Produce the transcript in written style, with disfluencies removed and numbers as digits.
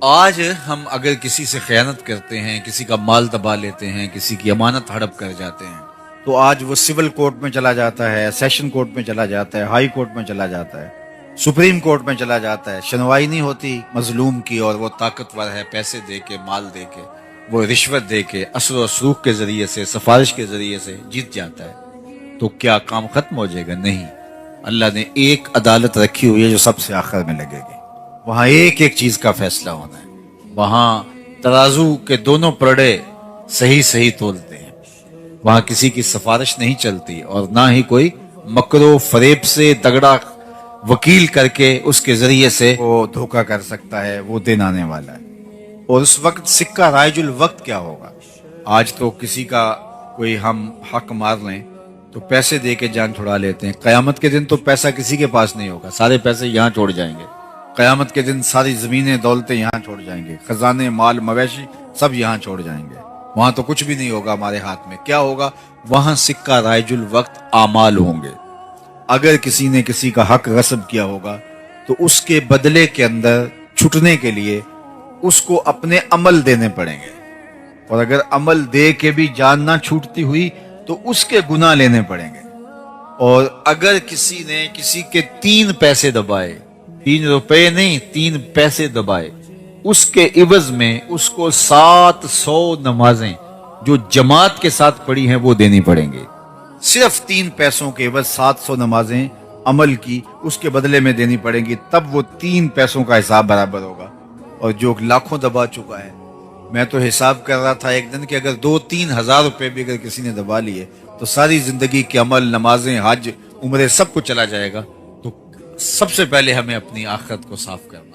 آج ہم اگر کسی سے خیانت کرتے ہیں، کسی کا مال دبا لیتے ہیں، کسی کی امانت ہڑپ کر جاتے ہیں، تو آج وہ سول کورٹ میں چلا جاتا ہے، سیشن کورٹ میں چلا جاتا ہے، ہائی کورٹ میں چلا جاتا ہے، سپریم کورٹ میں چلا جاتا ہے، سنوائی نہیں ہوتی مظلوم کی، اور وہ طاقتور ہے، پیسے دے کے، مال دے کے، وہ رشوت دے کے، اثر و سلوک کے ذریعے سے، سفارش کے ذریعے سے جیت جاتا ہے، تو کیا کام ختم ہو جائے گا؟ نہیں۔ اللہ نے ایک عدالت رکھی ہوئی ہے جو سب سے آخر میں لگے گی، وہاں ایک ایک چیز کا فیصلہ ہونا ہے، وہاں ترازو کے دونوں پرڑے صحیح صحیح تولتے ہیں، وہاں کسی کی سفارش نہیں چلتی، اور نہ ہی کوئی مکر و فریب سے تگڑا وکیل کر کے اس کے ذریعے سے وہ دھوکہ کر سکتا ہے، وہ دن آنے والا ہے۔ اور اس وقت سکہ رائج الوقت کیا ہوگا؟ آج تو کسی کا کوئی ہم حق مار لیں تو پیسے دے کے جان چھڑا لیتے ہیں، قیامت کے دن تو پیسہ کسی کے پاس نہیں ہوگا، سارے پیسے یہاں چھوڑ جائیں گے، قیامت کے دن ساری زمینیں دولتیں یہاں چھوڑ جائیں گے، خزانے مال مویشی سب یہاں چھوڑ جائیں گے، وہاں تو کچھ بھی نہیں ہوگا ہمارے ہاتھ میں۔ کیا ہوگا؟ وہاں سکہ رائج الوقت اعمال ہوں گے۔ اگر کسی نے کسی کا حق غصب کیا ہوگا تو اس کے بدلے کے اندر چھٹنے کے لیے اس کو اپنے عمل دینے پڑیں گے، اور اگر عمل دے کے بھی جان نہ چھوٹتی ہوئی تو اس کے گناہ لینے پڑیں گے۔ اور اگر کسی نے کسی کے 3 پیسے دبائے، 3 روپے نہیں، 3 پیسے دبائے، اس کے عوض میں اس کو 700 نمازیں جو جماعت کے ساتھ پڑھی ہیں وہ دینی پڑیں گے۔ صرف 3 پیسوں کے عوض 700 نمازیں عمل کی اس کے بدلے میں دینی پڑیں گی، تب وہ 3 پیسوں کا حساب برابر ہوگا۔ اور جو لاکھوں دبا چکا ہے، میں تو حساب کر رہا تھا ایک دن کہ اگر 2-3 ہزار روپے بھی اگر کسی نے دبا لیے تو ساری زندگی کے عمل، نمازیں، حج، عمرے سب کو چلا جائے گا۔ تو سب سے پہلے ہمیں اپنی آخرت کو صاف کرنا